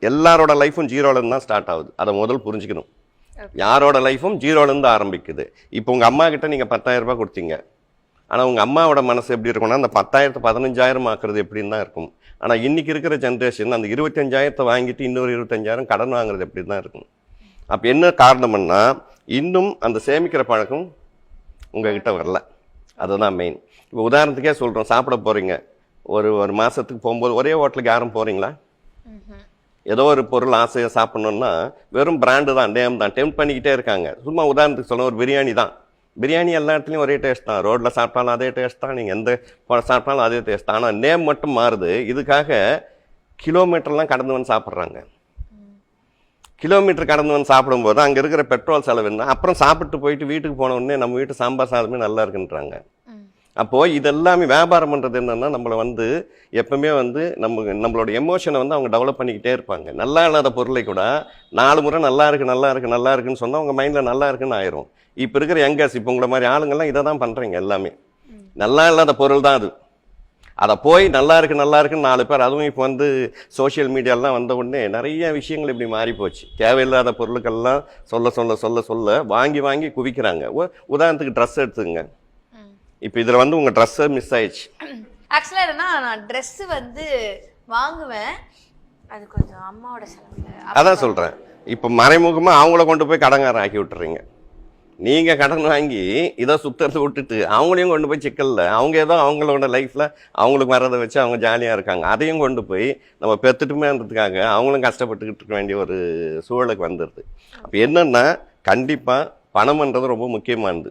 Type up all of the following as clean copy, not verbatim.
எல்லாரோட லைஃப்பும் ஜீரோலேருந்து தான் ஸ்டார்ட் ஆகுது. அதை முதல் புரிஞ்சுக்கணும். யாரோட லைஃப்பும் ஜீரோலேருந்து ஆரம்பிக்குது. இப்போ உங்கள் அம்மா கிட்ட நீங்கள் 10,000 ரூபாய் கொடுத்தீங்க. ஆனால் உங்கள் அம்மாவோட மனசு எப்படி இருக்கும்னா அந்த 10,000 15,000 ஆக்குறது எப்படின்னு தான் இருக்கும். ஆனால் இன்றைக்கி இருக்கிற ஜென்ரேஷன் அந்த 25,000 வாங்கிட்டு இன்னொரு 25,000 கடன் வாங்குறது எப்படி தான் இருக்கும். அப்போ என்ன காரணம்னா இன்னும் அந்த சேமிக்கிற பழக்கம் உங்ககிட்ட வரல. அதுதான் மெயின். இப்போ உதாரணத்துக்கே சொல்கிறோம், சாப்பிட போகிறீங்க, ஒரு மாதத்துக்கு போகும்போது ஒரே ஹோட்டலுக்கு யாரும் போகிறீங்களா? ஏதோ ஒரு பொருள் ஆசையாக சாப்பிட்ணுன்னா வெறும் பிராண்டு தான், நேம் தான், டெம்ப் பண்ணிக்கிட்டே இருக்காங்க. சும்மா உதாரணத்துக்கு சொல்லணும், ஒரு பிரியாணி தான். பிரியாணி எல்லா இடத்துலையும் ஒரே டேஸ்ட் தான். ரோட்டில் சாப்பிட்டாலும் அதே டேஸ்ட் தான், நீங்கள் எந்த சாப்பிட்டாலும் அதே டேஸ்ட் தான். ஆனால் நேம் மட்டும் மாறுது. இதுக்காக கிலோமீட்டர்லாம் கடந்து வந்து சாப்பிட்றாங்க. கிலோமீட்டர் கடந்து வந்து சாப்பிடும்போது அங்கே இருக்கிற பெட்ரோல் செலவு என்ன? அப்புறம் சாப்பிட்டு போயிட்டு வீட்டுக்கு போன உடனே நம்ம வீட்டு சாம்பார் சாதமே நல்லா இருக்குன்றாங்க. அப்போது இதெல்லாமே வியாபாரம் பண்ணுறது என்னென்னா நம்மளை வந்து எப்பவுமே வந்து நம்மளோட எமோஷனை வந்து அவங்க டெவலப் பண்ணிக்கிட்டே இருப்பாங்க. நல்லா இல்லாத பொருளை கூட 4 முறை நல்லா இருக்குன்னு சொன்னால் அவங்க மைண்டில் நல்லா இருக்குன்னு ஆயிரும். இப்போ இருக்கிற யங்கர்ஸ், இப்போ உங்களை மாதிரி ஆளுங்கள்லாம் இதை தான் பண்ணுறீங்க. எல்லாமே நல்லா இல்லாத பொருள் தான் அது. அதை போய் நல்லா இருக்குன்னு 4 பேர், அதுவும் இப்போ வந்து சோஷியல் மீடியாலாம் வந்த உடனே நிறைய விஷயங்கள் இப்படி மாறி போச்சு. தேவையில்லாத பொருட்கள்லாம் சொல்ல வாங்கி குவிக்கிறாங்க. உதாரணத்துக்கு ட்ரெஸ் எடுத்துங்க. இப்போ இதில் வந்து உங்கள் ட்ரெஸ்ஸை மிஸ் ஆயிடுச்சு. ஆக்சுவலாக என்னன்னா நான் ட்ரெஸ்ஸு வந்து வாங்குவேன், அது கொஞ்சம் அம்மாவோட செலவு. அதான் சொல்கிறேன். இப்போ மறைமுகமாக அவங்கள கொண்டு போய் கடங்காரம் ஆக்கி விட்டுறீங்க. நீங்கள் கடன் வாங்கி இதை சுத்தத்தை விட்டுட்டு அவங்களையும் கொண்டு போய் சிக்கலில், அவங்க ஏதோ அவங்களோட லைஃப்பில் அவங்களுக்கு வரதை வச்சு அவங்க ஜாலியாக இருக்காங்க. அதையும் கொண்டு போய் நம்ம பெற்றுட்டுமேன்றதுக்காக அவங்களும் கஷ்டப்பட்டுக்கிட்டு இருக்க வேண்டிய ஒரு சூழலுக்கு வந்துடுது. அப்போ என்னென்னா கண்டிப்பாக பணம்ன்றது ரொம்ப முக்கியமானது.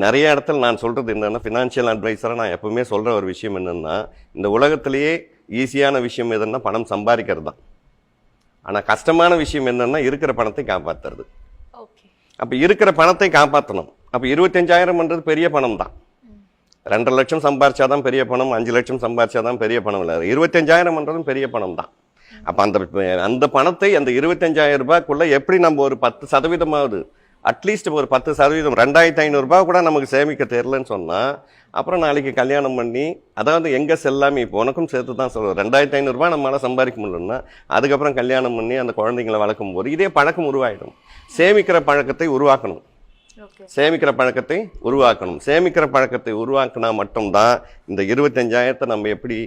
நிறைய இடத்துல நான் சொல்கிறது என்னென்னா, ஃபினான்ஷியல் அட்வைஸராக நான் எப்பவுமே சொல்கிற ஒரு விஷயம் என்னென்னா, இந்த உலகத்திலேயே ஈஸியான விஷயம் எதுன்னா பணம் சம்பாதிக்கிறது தான். ஆனால் கஷ்டமான விஷயம் என்னென்னா இருக்கிற பணத்தை காப்பாற்றுறது. அப்போ இருக்கிற பணத்தை காப்பாற்றணும். அப்போ 25,000ன்றது பெரிய பணம் தான். 2 லட்சம் சம்பாரிச்சாதான் பெரிய பணம், 5 லட்சம் சம்பாரிச்சாதான் பெரிய பணம் இல்லை. 25,000ன்றதும் பெரிய பணம் தான். அப்போ அந்த பணத்தை அந்த 25,000 ரூபாய்க்குள்ளே எப்படி நம்ம ஒரு 10% அட்லீஸ்ட் ஒரு 10%, 2,500 ரூபாய் கூட நமக்கு சேமிக்க தெரியலன்னு சொன்னால் அப்புறம் நாளைக்கு கல்யாணம் பண்ணி, அதாவது எங்கே செல்லாமல் இப்போ உனக்கும் சேர்த்து தான் சொல்லுவோம், 2,500 ரூபாய் நம்மளால் சம்பாதிக்க முடியலன்னா அதுக்கப்புறம் கல்யாணம் பண்ணி அந்த குழந்தைங்களை வளர்க்கும் போது இதே பழக்கம் உருவாயிடும். சேமிக்கிற பழக்கத்தை உருவாக்கணும். சேமிக்கிற பழக்கத்தை உருவாக்கினா மட்டும்தான் இந்த 25,000 நம்ம எப்படி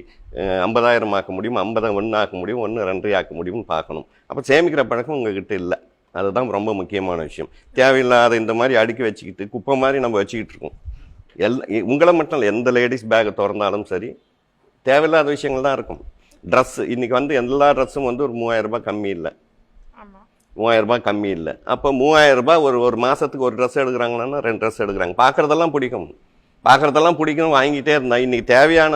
50,000 ஆக்க முடியும், 50 ஆக்க முடியும், 1 2 ஆக்க முடியும்னு பார்க்கணும். அப்போ சேமிக்கிற பழக்கம் உங்ககிட்ட இல்லை. அதுதான் ரொம்ப முக்கியமான விஷயம். தேவையில்லாத இந்த மாதிரி அடுக்கி வச்சுக்கிட்டு குப்பை மாதிரி நம்ம வச்சுக்கிட்டு இருக்கோம். உங்களை மட்டும் இல்லை, எந்த லேடிஸ் பேக்கை திறந்தாலும் சரி தேவையில்லாத விஷயங்கள் தான் இருக்கும். ட்ரெஸ்ஸு இன்றைக்கி வந்து எல்லா ட்ரெஸ்ஸும் வந்து ஒரு 3,000 ரூபாய் கம்மி இல்லை. 3,000 ரூபாய் கம்மி இல்லை. அப்போ 3,000 ரூபாய் ஒரு மாதத்துக்கு ஒரு ட்ரெஸ் எடுக்கிறாங்கன்னா 2 ட்ரெஸ் எடுக்கிறாங்க. பார்க்குறதெல்லாம் பிடிக்கும், வாங்கிட்டே இருந்தால் இன்றைக்கி தேவையான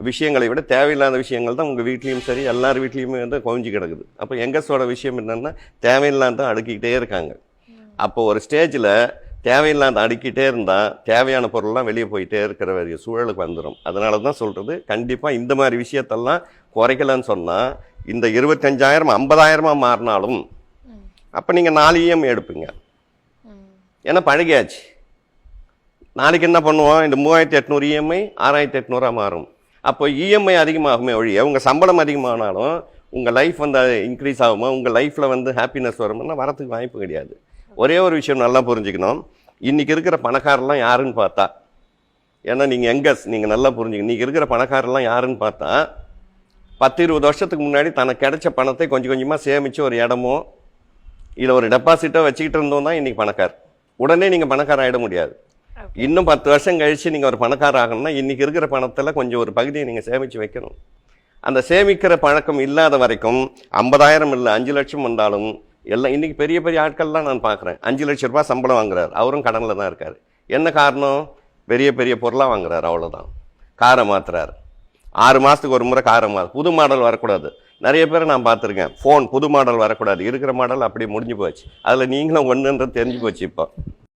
விஷயங்களை விட தேவையில்லாத விஷயங்கள் தான் உங்கள் வீட்லேயும் சரி எல்லார் வீட்லேயுமே வந்து குவிஞ்சு கிடக்குது. அப்போ யங்கர்ஸோட விஷயம் என்னென்னா தேவையில்லாத அடுக்கிட்டே இருக்காங்க. அப்போ ஒரு ஸ்டேஜில் தேவையில்லாத அடுக்கிட்டே இருந்தால் தேவையான பொருள்லாம் வெளியே போயிட்டே இருக்கிற வேண்டிய சூழலுக்கு வந்துடும். அதனால தான் சொல்கிறது, கண்டிப்பாக இந்த மாதிரி விஷயத்தெல்லாம் குறைக்கலன்னு சொன்னால் இந்த 25,000 50,000 மாறினாலும் அப்போ நீங்கள் 4 EMI எடுப்பீங்க. ஏன்னா பழகியாச்சு. நாளைக்கு என்ன பண்ணுவோம், இந்த 3,800 EMI 6,800 மாறும். அப்போ EMI அதிகமாகுமே ஒழிய உங்கள் சம்பளம் அதிகமானாலும் உங்கள் லைஃப் வந்து இன்க்ரீஸ் ஆகுமா, உங்கள் லைஃப்பில் வந்து ஹாப்பினஸ் வரும்னா வரத்துக்கு வாய்ப்பு கிடையாது. ஒரே ஒரு விஷயம் நல்லா புரிஞ்சுக்கணும், இன்றைக்கி இருக்கிற பணக்காரெல்லாம் யாருன்னு பார்த்தா, ஏன்னா நீங்கள் யங்கர்ஸ் நீங்கள் நல்லா புரிஞ்சுக்கணும், இன்றைக்கி இருக்கிற பணக்காரெல்லாம் யாருன்னு பார்த்தா 10-20 வருஷத்துக்கு முன்னாடி தனக்கு கிடைச்ச பணத்தை கொஞ்சம் கொஞ்சமாக சேமித்து ஒரு இடமோ இல்லை ஒரு டெபாசிட்டோ வச்சுக்கிட்டு இருந்தோம் தான் இன்றைக்கி பணக்கார். உடனே நீங்கள் பணக்கார ஆகிட முடியாது. இன்னும் 10 வருஷம் கழித்து நீங்கள் ஒரு பணக்கார ஆகணும்னா இன்றைக்கி இருக்கிற பணத்தில் கொஞ்சம் ஒரு பகுதியை நீங்கள் சேமித்து வைக்கணும். அந்த சேமிக்கிற பழக்கம் இல்லாத வரைக்கும் 50,000 இல்லை 5 லட்சம் வந்தாலும் எல்லாம் இன்றைக்கி பெரிய பெரிய ஆட்கள்லாம் நான் பார்க்குறேன். 5 லட்ச ரூபாய் சம்பளம் வாங்குறாரு, அவரும் கடனில் தான் இருக்கார். என்ன காரணம், பெரிய பெரிய பொருளாக வாங்குறாரு, அவ்வளோதான். காரை மாற்றுறாரு, 6 மாதத்துக்கு ஒரு முறை காரை புது மாடல் வரக்கூடாது. நிறைய பேரை நான் பார்த்துருக்கேன், ஃபோன் புது மாடல் வரக்கூடாது, இருக்கிற மாடல் அப்படியே முடிஞ்சு போச்சு. அதில் நீங்களும் ஒன்றுன்றது தெரிஞ்சு போச்சு. இப்போ